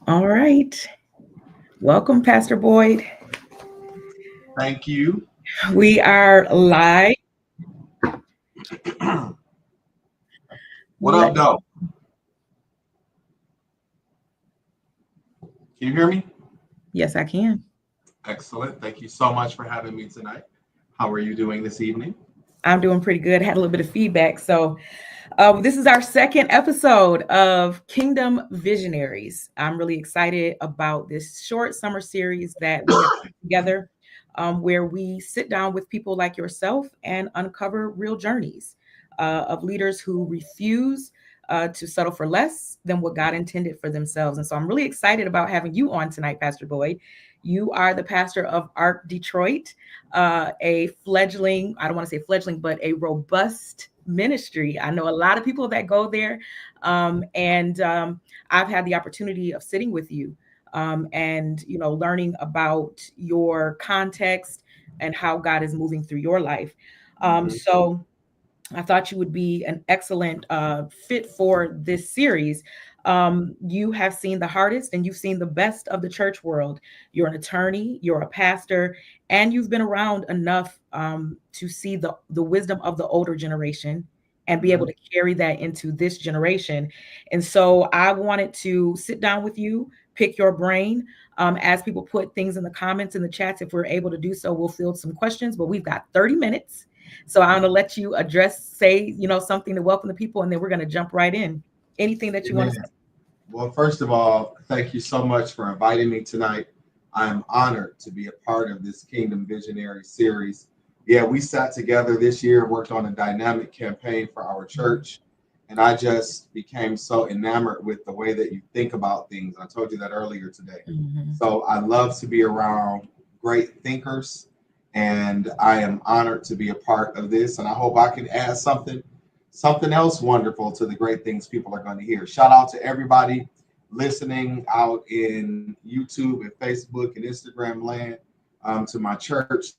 All right. Welcome, Pastor Boyd. Thank you. We are live. What Let, up, though? Can you hear me? yes, I can. Excellent. Thank you so much for having me tonight. How are you doing this evening? I'm doing pretty good. Had a little bit of feedback. So, this is our second episode of Kingdom Visionaries. I'm really excited about this short summer series that we have put together, where we sit down with people like yourself and uncover real journeys of leaders who refuse to settle for less than what God intended for themselves. And so I'm really excited about having you on tonight, Pastor Boyd. You are the pastor of Ark Detroit, a fledgling, I don't want to say fledgling, but a robust ministry. I know a lot of people that go there. And I've had the opportunity of sitting with you and, learning about your context and how God is moving through your life. Mhm. So I thought you would be an excellent fit for this series. You have seen the hardest and you've seen the best of the church world. You're an attorney, you're a pastor, and you've been around enough to see the wisdom of the older generation and be able Mhm. to carry that into this generation. And so I wanted to sit down with you, pick your brain. As people put things in the comments in the chats, if we're able to do so, we'll field some questions, but we've got 30 minutes, so I'm going to let you say, something to welcome the people, and then we're going to jump right in. Anything that you want to Amen. say? Well, first of all, thank you so much for inviting me tonight. I am honored to be a part of this Kingdom Visionary series. Yeah, we sat together this year, worked on a dynamic campaign for our church, and I just became so enamored with the way that you think about things. I told you that earlier today. Mhm. So I love to be around great thinkers, and I am honored to be a part of this. And I hope I can add something else wonderful to the great things people are going to hear. Shout out to everybody listening out in YouTube and Facebook and Instagram land, to my church,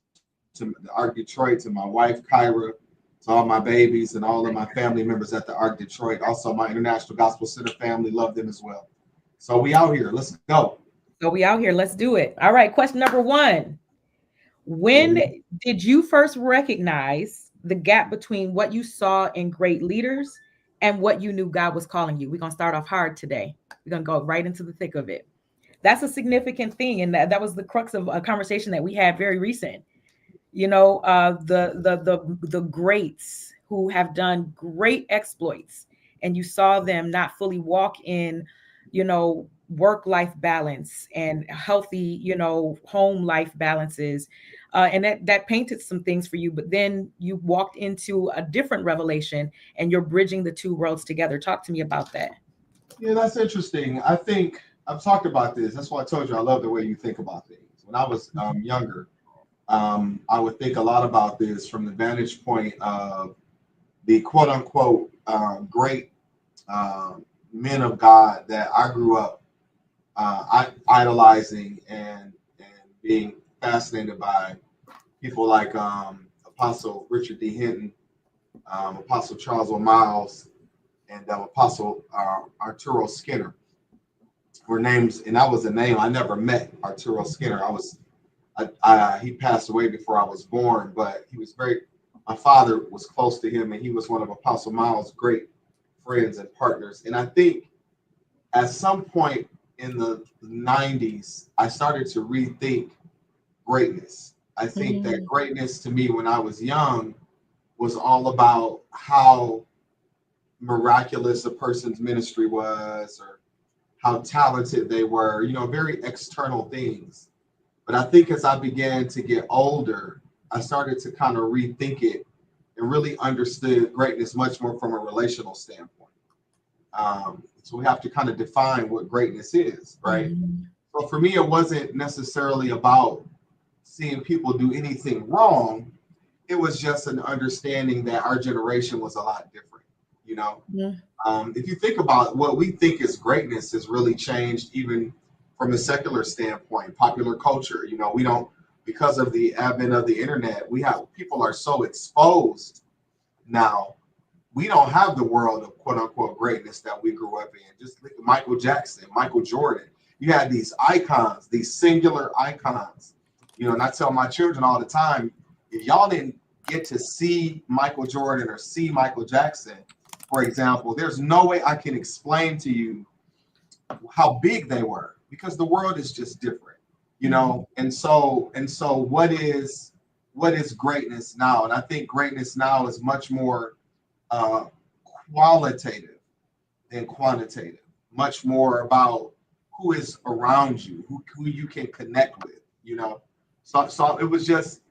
to the Ark Detroit, to my wife Kyra, to all my babies and all of my family members at the Ark Detroit. Also, my International Gospel Center family, love them as well. So we out here. Let's go. So we out here. Let's do it. All right. Question number one. When did you first recognize the gap between what you saw in great leaders and what you knew God was calling you? We're going to start off hard today. We're going to go right into the thick of it. That's a significant thing. And that was the crux of a conversation that we had very recent. The greats who have done great exploits, and you saw them not fully walk in, work life balance and healthy, home life balances. And that painted some things for you, but then you walked into a different revelation and you're bridging the two worlds together. Talk to me about that. Yeah, that's interesting. I think I've talked about this. That's why I told you I love the way you think about things. When I was younger, I would think a lot about this from the vantage point of the quote unquote great men of God that I grew up idolizing and being fascinated by. People like Apostle Richard D. Hinton, Apostle Charles O'Miles, and Apostle Arturo Skinner were names, and that was a name I never met. Arturo Skinner. He passed away before I was born, but he was very. My father was close to him, and he was one of Apostle Miles' great friends and partners. And I think at some point in the '90s, I started to rethink greatness. I think that Mm, greatness to me when I was young was all about how miraculous a person's ministry was or how talented they were, very external things. But I think as I began to get older, I started to kind of rethink it and really understood greatness much more from a relational standpoint. So we have to kind of define what greatness is, right? mm, So for me, it wasn't necessarily about seeing people do anything wrong. It was just an understanding that our generation was a lot different, you know. mm, If you think about what we think is greatness has really changed even from a secular standpoint, popular culture. We don't, because of the advent of the internet, we have people are so exposed now. We don't have the world of quote unquote greatness that we grew up in. Just look at Michael Jackson, Michael Jordan. You had these icons, these singular icons, and I tell my children all the time, if y'all didn't get to see Michael Jordan or see Michael Jackson, for example, there's no way I can explain to you how big they were, because the world is just different, and so what is greatness now? And I think greatness now is much more qualitative than quantitative, much more about who is around you, who you can connect with, so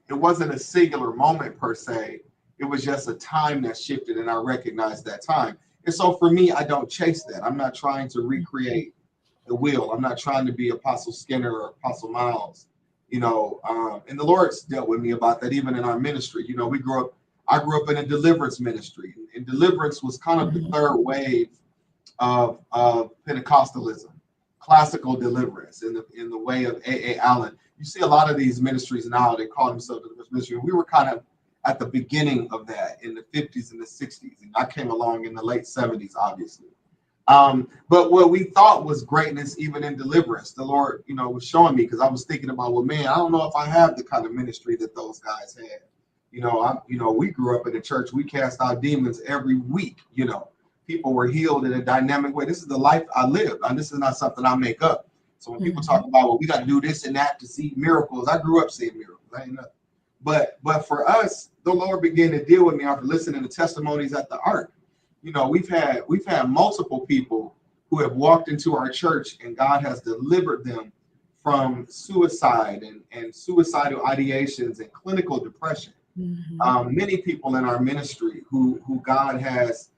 it wasn't a singular moment per se. It was just a time that shifted, and I recognized that time. And so for me, I don't chase that. I'm not trying to recreate the wheel. I'm not trying to be Apostle Skinner or Apostle Miles, and the Lord's dealt with me about that even in our ministry. I grew up in a deliverance ministry, and deliverance was kind of the third wave of Pentecostalism, classical deliverance in the way of A. Allen. You see a lot of these ministries now, they call themselves deliverance ministry. We were kind of at the beginning of that in the 50s and the 60s. And I came along in the late 70s, obviously. But what we thought was greatness, even in deliverance, the Lord, was showing me, because I was thinking about, well, man, I don't know if I have the kind of ministry that those guys had. We grew up in the church. We cast out demons every week. People were healed in a dynamic way. This is the life I live, and this is not something I make up. So when people talk about, well, we got to do this and that to see miracles, I grew up seeing miracles. I ain't nothing. But for us, the Lord began to deal with me after listening to testimonies at the Ark. We've had multiple people who have walked into our church, and God has delivered them from suicide and suicidal ideations and clinical depression. Many people in our ministry who God has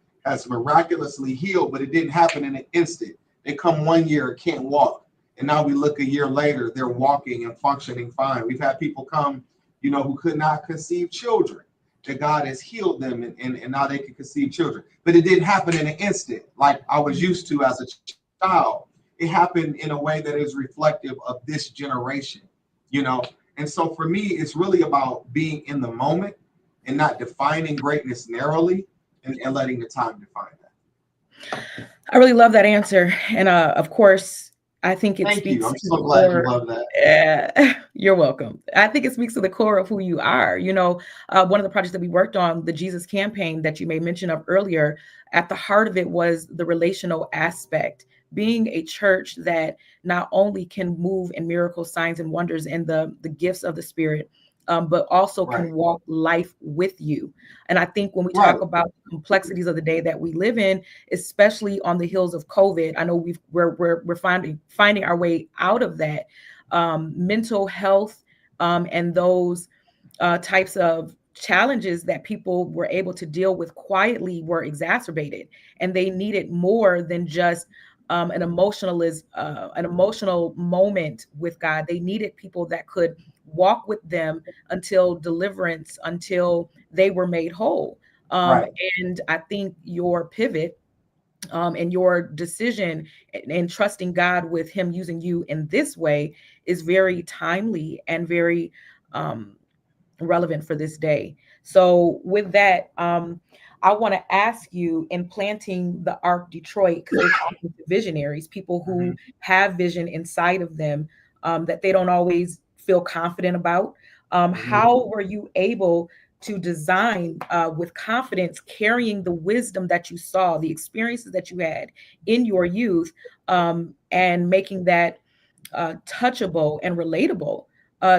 miraculously healed, but it didn't happen in an instant. They come 1 year, can't walk, and now we look a year later, they're walking and functioning fine. We've had people come, who could not conceive children, that God has healed them, and now they can conceive children. But it didn't happen in an instant like I was used to as a child. It happened in a way that is reflective of this generation, And so for me, it's really about being in the moment and not defining greatness narrowly, and letting the time define that. I really love that answer. And of course, I think it Thank speaks you. I'm to so the glad you core. love that. You're welcome. I think it speaks to the core of who you are. One of the projects that we worked on, the Jesus campaign that you made mention of earlier, at the heart of it was the relational aspect. Being a church that not only can move in miracles, signs, and wonders and the gifts of the Spirit, but also can walk life with you. And I think when we talk about the complexities of the day that we live in, especially on the heels of COVID, I know we're finding our way out of that. Mental health and those types of challenges that people were able to deal with quietly were exacerbated, and they needed more than just an emotional moment with God. They needed people that could walk with them until deliverance, until they were made whole. And I think your pivot and your decision and trusting God with Him using you in this way is very timely and very relevant for this day. So with that, I want to ask you, in planting the Ark Detroit, because we're talking to visionaries, people who have vision inside of them that they don't always feel confident about. How were you able to design with confidence, carrying the wisdom that you saw, the experiences that you had in your youth, and making that touchable and relatable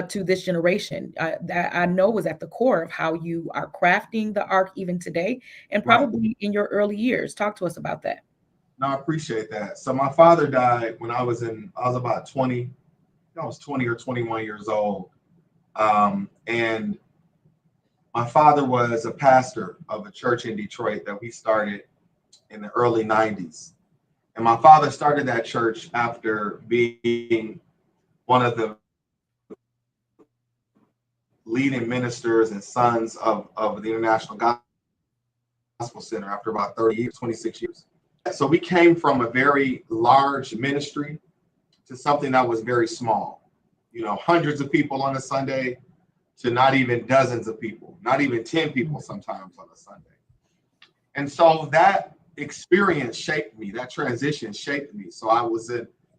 to this generation? That I know was at the core of how you are crafting the Ark even today, and probably in your early years. Talk to us about that. No, I appreciate that. So my father died when I was about 20. I was 20 or 21 years old. And my father was a pastor of a church in Detroit that we started in the early 90s. And my father started that church after being one of the leading ministers and sons of the International Gospel Center after about 30 years, 26 years. So we came from a very large ministry to something that was very small, hundreds of people on a Sunday to not even dozens of people, not even 10 people sometimes on a Sunday. And so that experience shaped me, that transition shaped me. So I was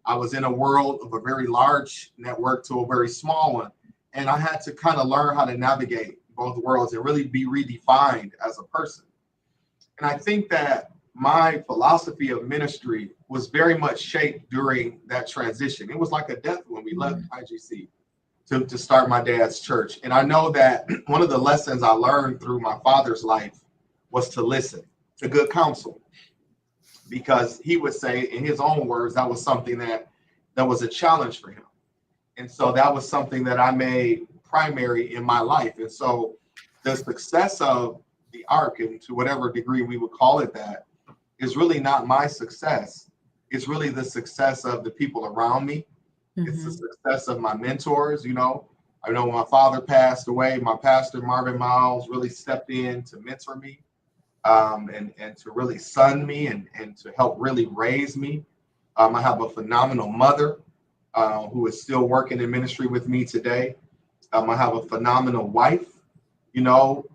I was in a world of a very large network to a very small one. And I had to kind of learn how to navigate both worlds and really be redefined as a person. And I think that my philosophy of ministry was very much shaped during that transition. It was like a death when we left IGC to start my dad's church. And I know that one of the lessons I learned through my father's life was to listen to good counsel, because he would say in his own words, that was something that was a challenge for him. And so that was something that I made primary in my life. And so the success of the Ark, and to whatever degree we would call it that, is really not my success. It's really the success of the people around me. It's the success of my mentors. You know, I know when my father passed away, my pastor, Marvin Miles, really stepped in to mentor me, and to really son me and to help really raise me. I have a phenomenal mother who is still working in ministry with me today. I have a phenomenal wife. You know,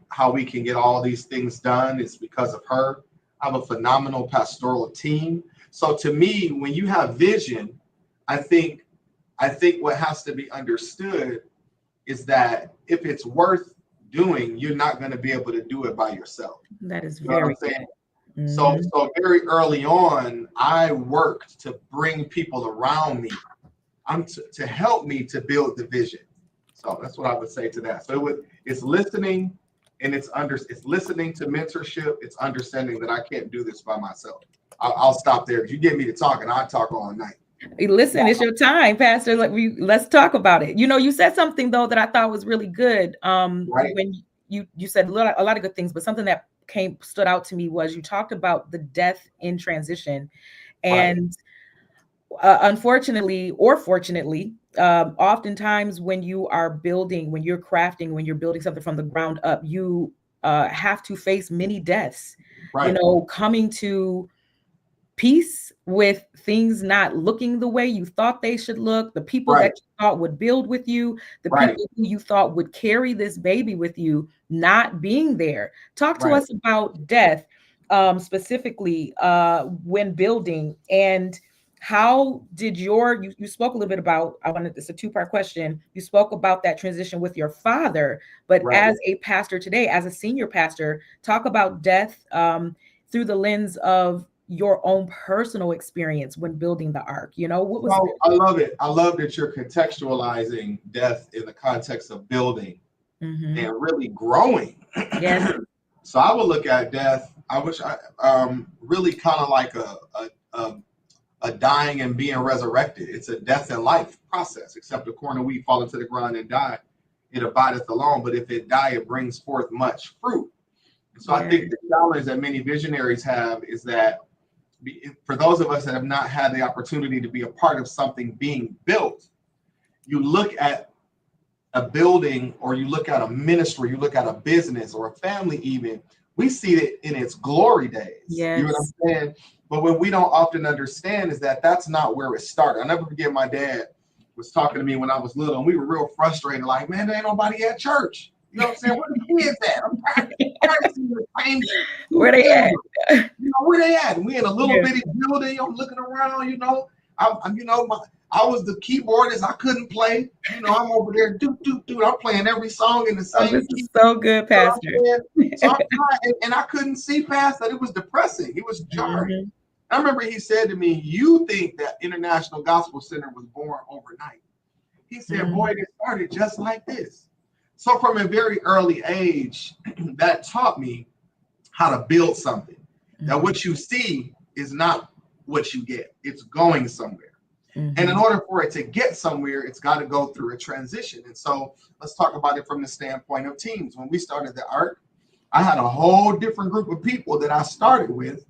how we can get all these things done is because of her. I have a phenomenal pastoral team. So to me, when you have vision, I think what has to be understood is that if it's worth doing, you're not going to be able to do it by yourself. That is You know what very I'm saying? good. So very early on, I worked to bring people around me to help me to build the vision. So that's what I would say to that. So it's listening, and it's listening to mentorship. It's understanding that I can't do this by myself. I'll stop there. If you get me to talk, and I talk all night. Listen, it's your time, Pastor. Let's talk about it. You know, you said something though that I thought was really good. Right. When you said a lot of good things, but something that stood out to me was you talked about the death in transition, and unfortunately or fortunately, oftentimes when you are building, when you're crafting, when you're building something from the ground up, you have to face many deaths. Right. You know, coming to peace with things not looking the way you thought they should look, the people that you thought would build with you, the people who you thought would carry this baby with you, not being there. Talk to us about death, specifically when building, and how did you spoke a little bit about, it's a two-part question. You spoke about that transition with your father, but as a pastor today, as a senior pastor, talk about death through the lens of your own personal experience when building the Ark. You know, what was I love it. I love that you're contextualizing death in the context of building and really growing. Yes. So I would look at death, I wish really kind of like a dying and being resurrected. It's a death and life process, except a corn of wheat fall into the ground and die, it abideth alone. But if it die, it brings forth much fruit. So I think the challenge that many visionaries have is that for those of us that have not had the opportunity to be a part of something being built, you look at a building, or you look at a ministry, you look at a business or a family even, we see it in its glory days. Yes. You know what I'm saying? But what we don't often understand is that that's not where it started. I'll never forget my dad was talking to me when I was little, and we were real frustrated, like, man, there ain't nobody at church. You know what I'm saying? Where the kids at? I'm practicing the same. Where they at? You know, where they at? And we in a little bitty building. I'm looking around, you know. I was the keyboardist. I couldn't play. You know, I'm over there, I'm playing every song in the same this key. Is so good, Pastor. So I'm trying, and I couldn't see past that. It was depressing. It was jarring. I remember he said to me, "You think that International Gospel Center was born overnight?" He said, "Boy, it started just like this." So from a very early age, that taught me how to build something. That what you see is not what you get. It's going somewhere. And in order for it to get somewhere, it's got to go through a transition. And so let's talk about it from the standpoint of teams. When we started the Ark, I had a whole different group of people that I started with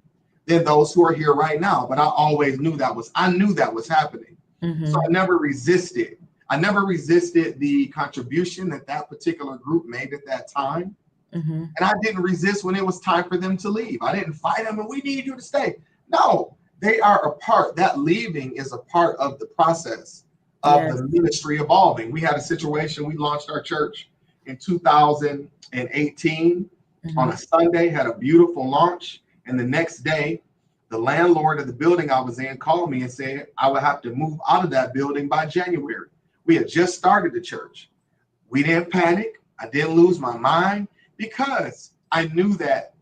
than those who are here right now. But I always knew that was happening. So I never resisted. I never resisted the contribution that particular group made at that time. And I didn't resist when it was time for them to leave. I didn't fight them and we need you to stay. No, they are a part. That leaving is a part of the process of the ministry evolving. We had a situation. We launched our church in 2018 on a Sunday, had a beautiful launch. And the next day, the landlord of the building I was in called me and said I would have to move out of that building by January. We had just started the church. We didn't panic. I didn't lose my mind because I knew that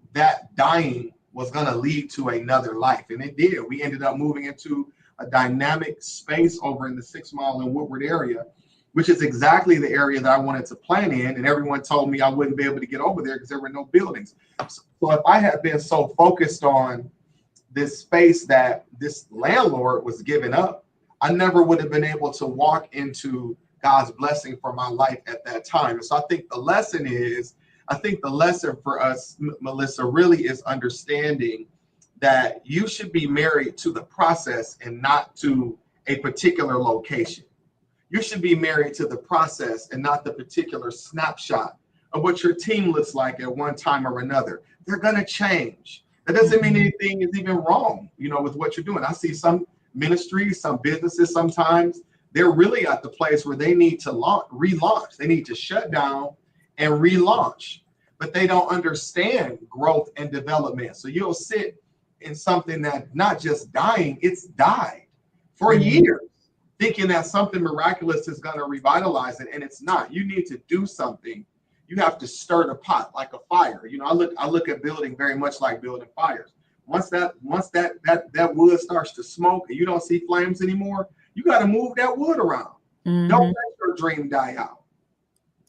dying was going to lead to another life. And it did. We ended up moving into a dynamic space over in the 6 Mile and Woodward area, which is exactly the area that I wanted to plan in. And everyone told me I wouldn't be able to get over there because there were no buildings. So if I had been so focused on this space that this landlord was giving up, I never would have been able to walk into God's blessing for my life at that time. And so I think the lesson for us, Melissa, really is understanding that you should be married to the process and not to a particular location. You should be married to the process and not the particular snapshot of what your team looks like at one time or another. They're going to change. That doesn't mean anything is even wrong, with what you're doing. I see some ministries, some businesses, sometimes they're really at the place where they need to relaunch. They need to shut down and relaunch, but they don't understand growth and development. So you'll sit in something that not just dying, it's died for years, thinking that something miraculous is going to revitalize it, and it's not. You need to do something. You have to stir the pot like a fire. I look at building very much like building fires. Once that wood starts to smoke and you don't see flames anymore, you got to move that wood around. Don't let your dream die out.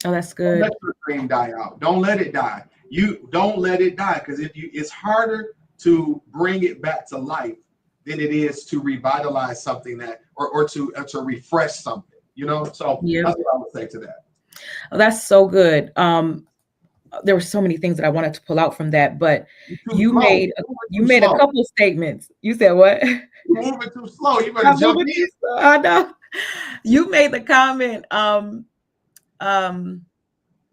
Oh, that's good. Don't let your dream die out. Don't let it die. You don't let it die, because it's harder to bring it back to life than it is to revitalize something that or to refresh something. So that's what I would say to that. Oh, that's so good. There were so many things that I wanted to pull out from that, but you made a couple of statements. You said what? You're moving too slow. You better jump in. I know. You made the comment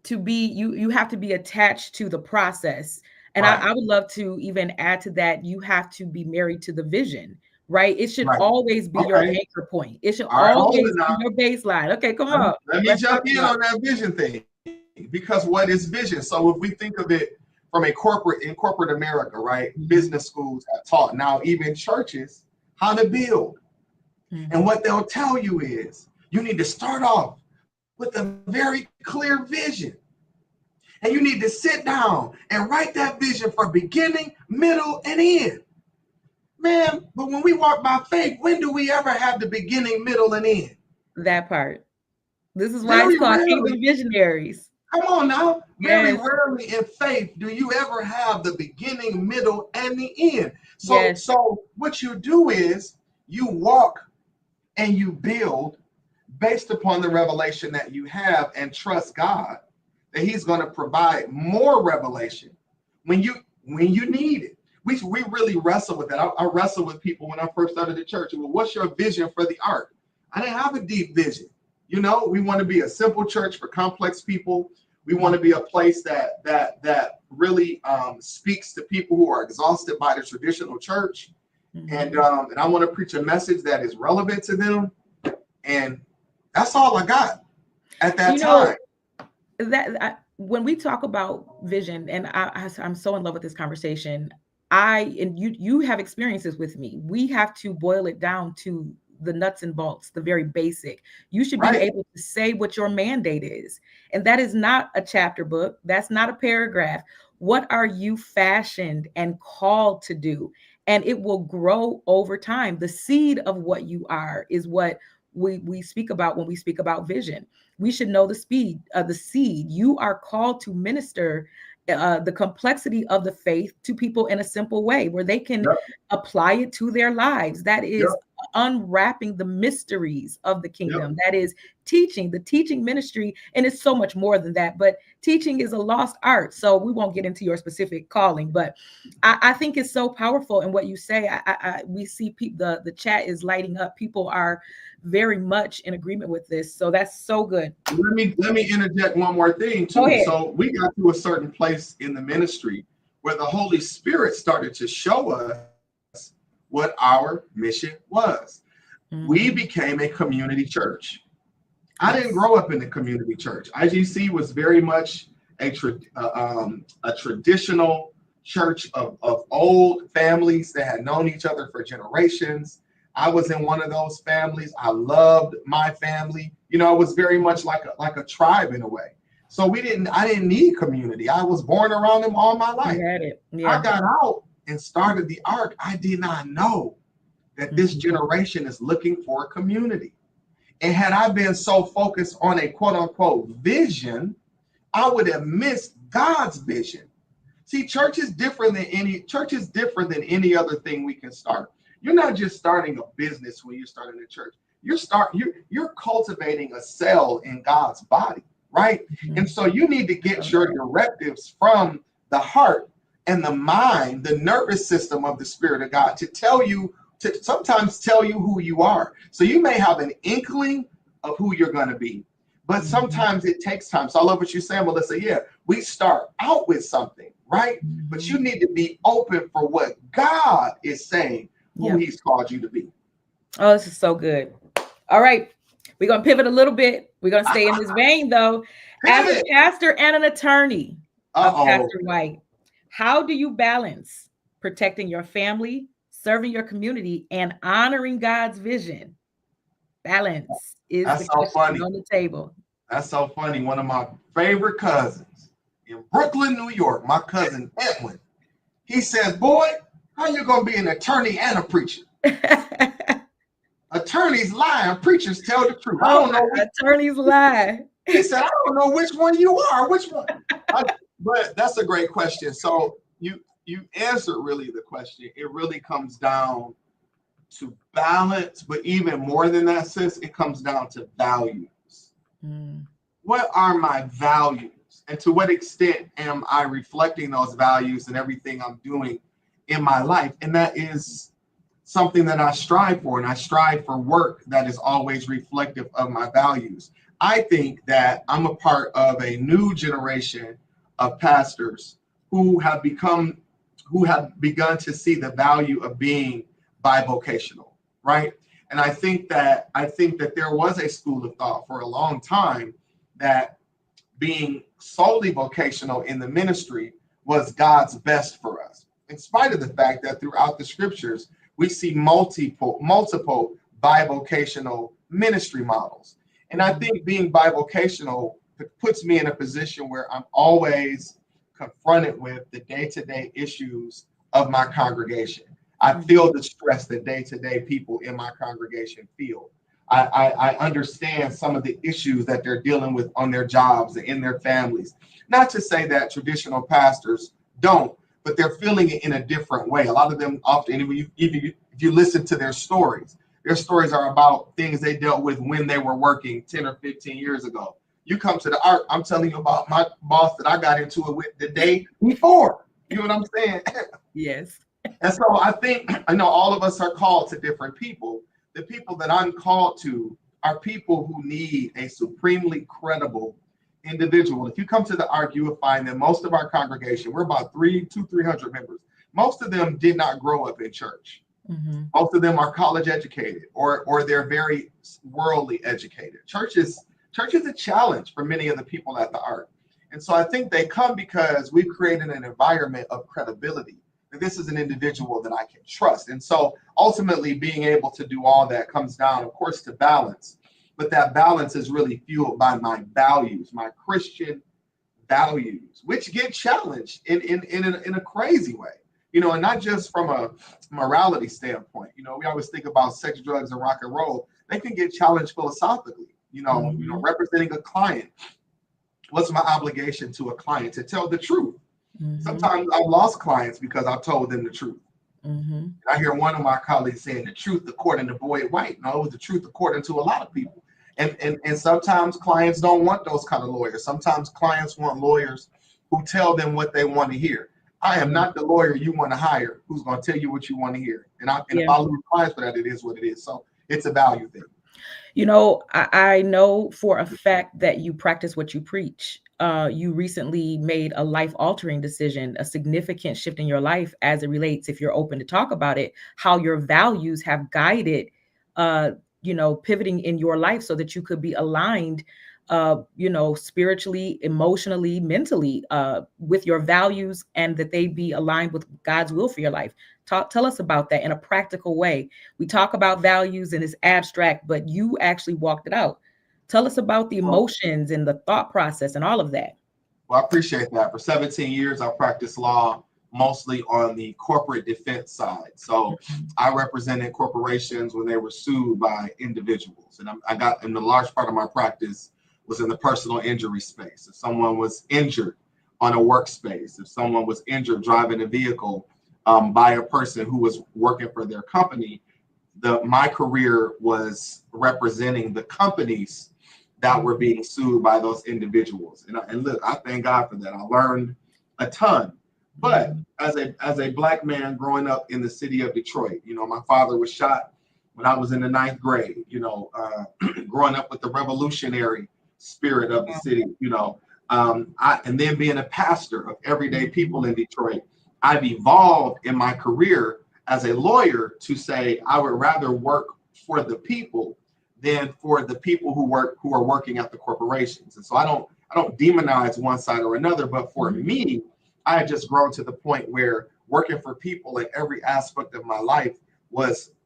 you have to be attached to the process. And right. I would love to even add to that, you have to be married to the vision, right? It should always be your anchor point. It should always be your baseline. Okay, come on. Let me jump in on that vision thing. Because what is vision? So if we think of it from in corporate America, right? Business schools have taught, now even churches, how to build. And what they'll tell you is you need to start off with a very clear vision. And you need to sit down and write that vision for beginning, middle, and end. Man, but when we walk by faith, when do we ever have the beginning, middle, and end? That part. This is why it's called Kingdom Visionaries. Come on now. Very rarely in faith do you ever have the beginning, middle, and the end. So what you do is you walk and you build based upon the revelation that you have, and trust God that He's going to provide more revelation when you need it. We really wrestle with that. I wrestle with people when I first started the church. Well, what's your vision for the Ark? I didn't have a deep vision. We want to be a simple church for complex people. We want to be a place that really speaks to people who are exhausted by the traditional church. And I want to preach a message that is relevant to them. And that's all I got at that time. When we talk about vision, and I'm so in love with this conversation, and you have experiences with me. We have to boil it down to the nuts and bolts, the very basic. You should be able to say what your mandate is. And that is not a chapter book. That's not a paragraph. What are you fashioned and called to do? And it will grow over time. The seed of what you are is what we speak about when we speak about vision. We should know the seed. You are called to minister the complexity of the faith to people in a simple way where they can apply it to their lives. That is unwrapping the mysteries of the kingdom. That is teaching, the teaching ministry. And it's so much more than that, but teaching is a lost art. So we won't get into your specific calling, but I think it's so powerful in what you say. We see the chat is lighting up. People are very much in agreement with this. So that's so good. Let me interject one more thing too. So we got to a certain place in the ministry where the Holy Spirit started to show us what our mission was. We became a community church. I didn't grow up in the community church. IGC was very much a traditional church of old families that had known each other for generations. I was in one of those families. I loved my family. You know, it was very much like a tribe in a way. So I didn't need community. I was born around them all my life. You had it. I Yeah. got out and started the Ark. I did not know that this generation is looking for a community. And had I been so focused on a quote unquote vision, I would have missed God's vision. See, church is different than any other thing we can start. You're not just starting a business when you're starting a church. You're cultivating a cell in God's body, right? And so you need to get your directives from the heart and the mind, the nervous system of the Spirit of God to sometimes tell you who you are. So you may have an inkling of who you're going to be, but sometimes it takes time. So I love what you're saying, Melissa. Yeah, we start out with something, right? But you need to be open for what God is saying, who he's called you to be. Oh, this is so good. All right. We're going to pivot a little bit. We're going to stay in this vein, though. As a pastor and an attorney, Pastor White, how do you balance protecting your family, serving your community, and honoring God's vision? Balance is the question on the table. That's so funny. One of my favorite cousins in Brooklyn, New York, my cousin Edwin, he says, boy, how you going to be an attorney and a preacher? Attorneys lie and preachers tell the truth. I don't know. Attorneys lie. He said, I don't know which one you are. Which one? But that's a great question. So you answered really the question. It really comes down to balance, but even more than that, sis, it comes down to values. What are my values? And to what extent am I reflecting those values in everything I'm doing in my life? And that is something that I strive for. And I strive for work that is always reflective of my values. I think that I'm a part of a new generation of pastors who have begun to see the value of being bivocational, right? And I think that there was a school of thought for a long time that being solely vocational in the ministry was God's best for us, in spite of the fact that throughout the scriptures, we see multiple bivocational ministry models. And I think being bivocational puts me in a position where I'm always confronted with the day-to-day issues of my congregation. I feel the stress that day-to-day people in my congregation feel. I understand some of the issues that they're dealing with on their jobs and in their families. Not to say that traditional pastors don't, but they're feeling it in a different way. A lot of them often, if you listen to their stories are about things they dealt with when they were working 10 or 15 years ago. You come to the Ark, I'm telling you about my boss that I got into it with the day before. You know what I'm saying? Yes. And so I know all of us are called to different people. The people that I'm called to are people who need a supremely credible individual. If you come to the Ark, you will find that most of our congregation, we're about 300 members. Most of them did not grow up in church. Most of them are college educated or they're very worldly educated. Church is a challenge for many of the people at the Ark. And so I think they come because we've created an environment of credibility. That this is an individual that I can trust. And so ultimately being able to do all that comes down, of course, to balance. But that balance is really fueled by my values, my Christian values, which get challenged in a crazy way. You know, and not just from a morality standpoint. You know, we always think about sex, drugs, and rock and roll. They can get challenged philosophically. You know, representing a client. What's my obligation to a client? To tell the truth. Sometimes I've lost clients because I've told them the truth. I hear one of my colleagues saying the truth according to Boyd White. No, it was the truth according to a lot of people. And sometimes clients don't want those kind of lawyers. Sometimes clients want lawyers who tell them what they want to hear. I am not the lawyer you want to hire who's going to tell you what you want to hear. And if I lose clients for that, it is what it is. So it's a value thing. You know, I know for a fact that you practice what you preach. You recently made a life-altering decision, a significant shift in your life as it relates, if you're open to talk about it, how your values have guided, pivoting in your life so that you could be aligned spiritually, emotionally, mentally, with your values, and that they be aligned with God's will for your life. Tell us about that in a practical way. We talk about values and it's abstract, but you actually walked it out. Tell us about the Well, emotions and the thought process and all of that. well, I appreciate that. For 17 years, I practiced law mostly on the corporate defense side. So Mhm. I represented corporations when they were sued by individuals. And I got in the large part of my practice was in the personal injury space. If someone was injured on a workspace, if someone was injured driving a vehicle by a person who was working for their company, my career was representing the companies that were being sued by those individuals. And look, I thank God for that. I learned a ton. But Mhm. as a black man growing up in the city of Detroit, my father was shot when I was in the ninth grade. Growing up with the revolutionary spirit of the city. And then being a pastor of everyday people in Detroit, I've evolved in my career as a lawyer to say I would rather work for the people than for the people who are working at the corporations. And so I don't demonize one side or another, but for Mhm. me, I had just grown to the point where working for people in every aspect of my life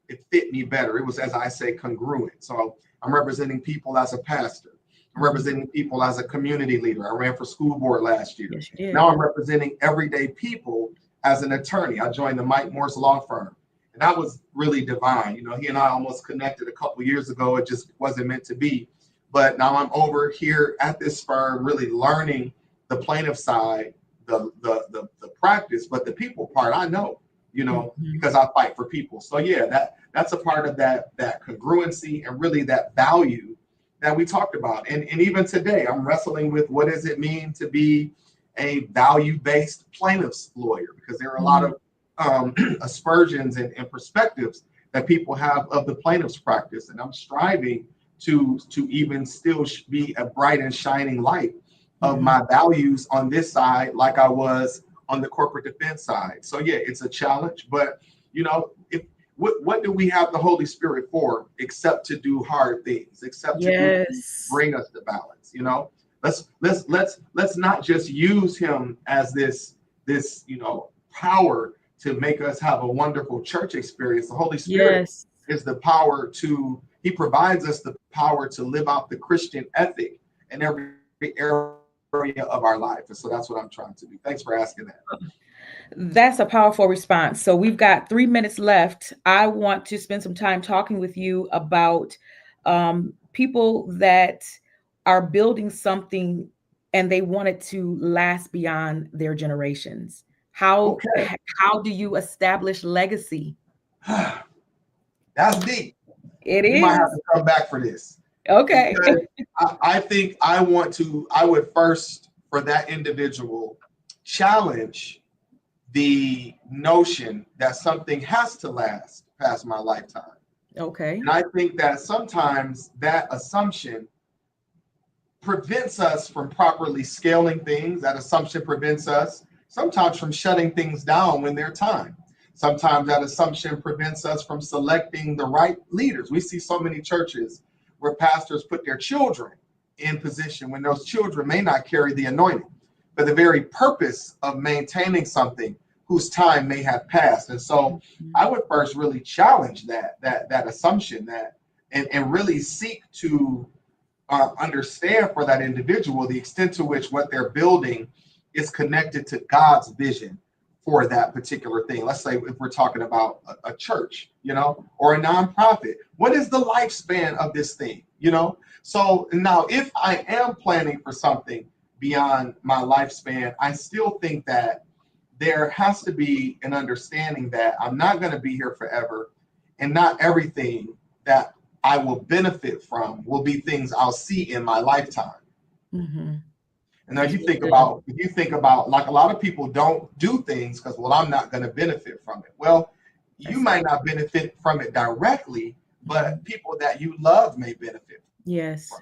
it fit me better. It was, as I say, congruent. So I'm representing people as a pastor. I'm Mhm. representing people as a community leader. I ran for school board last year. Yes, you did. Now I'm representing everyday people as an attorney. I joined the Mike Morse law firm. And that was really divine. He and I almost connected a couple years ago. It just wasn't meant to be. But now I'm over here at this firm, really learning the plaintiff side, the practice, but the people part I know, Mhm. because I fight for people. So yeah, that's a part of that congruency and really that value that we talked about. And even today, I'm wrestling with what does it mean to be a value-based plaintiff's lawyer, because there are a lot Mhm. of aspersions and perspectives that people have of the plaintiff's practice, and I'm striving to even still be a bright and shining light of Mhm. my values on this side, like I was on the corporate defense side. So yeah, it's a challenge, but if what do we have the Holy Spirit for except to do hard things, except to do things to Yes. bring us the balance? Let's not just use him as this power to make us have a wonderful church experience. The Holy Spirit Yes. is the power he provides us the power to live out the Christian ethic in every area of our life. And so that's what I'm trying to do. Thanks for asking that. That's a powerful response. So we've got 3 minutes left. I want to spend some time talking with you about people that are building something and they want it to last beyond their generations. How Okay. how do you establish legacy? That's deep. It We might have is. to come back for this, Okay. because I think I would first, for that individual, challenge the notion that something has to last past my lifetime. Okay. And I think that sometimes that assumption prevents us from properly scaling things. That assumption prevents us sometimes from shutting things down when they're time. Sometimes that assumption prevents us from selecting the right leaders. We see so many churches where pastors put their children in position when those children may not carry the anointing for the very purpose of maintaining something whose time may have passed. And so I would first really challenge that assumption, and really seek to understand for that individual the extent to which what they're building is connected to God's vision for that particular thing. Let's say if we're talking about a church, or a nonprofit, what is the lifespan of this thing? So now if I am planning for something beyond my lifespan, I still think that there has to be an understanding that I'm not going to be here forever, and not everything that I will benefit from will be things I'll see in my lifetime. Mm-hmm. And now That's really good. if you think about, like, a lot of people don't do things because, well, I'm not going to benefit from it. Well, you That's it. might not benefit from it directly, Mhm. but people that you love may benefit from it. Yes.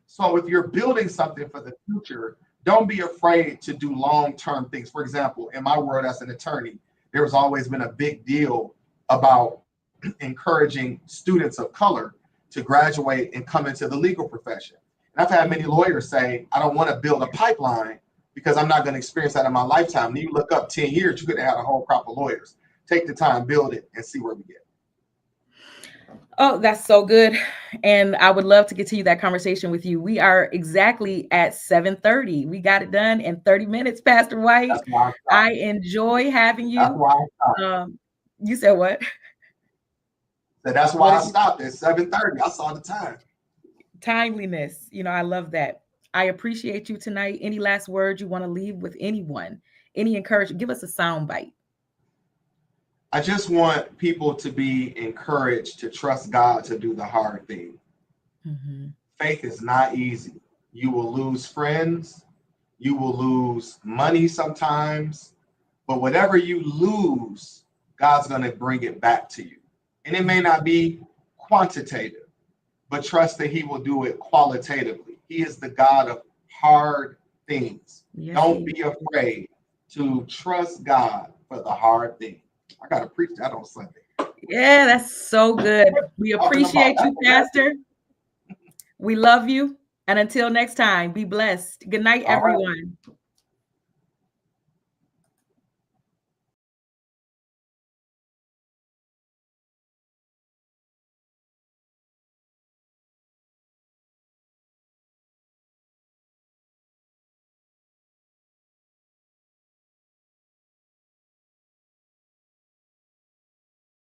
So if you're building something for the future, don't be afraid to do long-term things. For example, in my world as an attorney, there's always been a big deal about encouraging students of color to graduate and come into the legal profession. And I've had many lawyers say, I don't want to build a pipeline because I'm not going to experience that in my lifetime. And you look up 10 years, you could have had a whole crop of lawyers. Take the time, build it, and see where we get. Oh, that's so good. And I would love to continue that conversation with you. We are exactly at 7:30. We got it done in 30 minutes, Pastor White. That's why I enjoy having That's you. why I stopped. You said what? So that's why I stopped at 7:30. I saw the time. Timeliness. I love that. I appreciate you tonight. Any last words you want to leave with anyone? Any encouragement? Give us a sound bite. I just want people to be encouraged to trust God to do the hard thing. Mm-hmm. Faith is not easy. You will lose friends. You will lose money sometimes. But whatever you lose, God's going to bring it back to you. And it may not be quantitative, but trust that he will do it qualitatively. He is the God of hard things. Yes, don't be afraid to trust God for the hard thing. I got to preach that on Sunday. Yeah, that's so good. We appreciate you, Pastor. We love you. And until next time, be blessed. Good night, everyone. Right.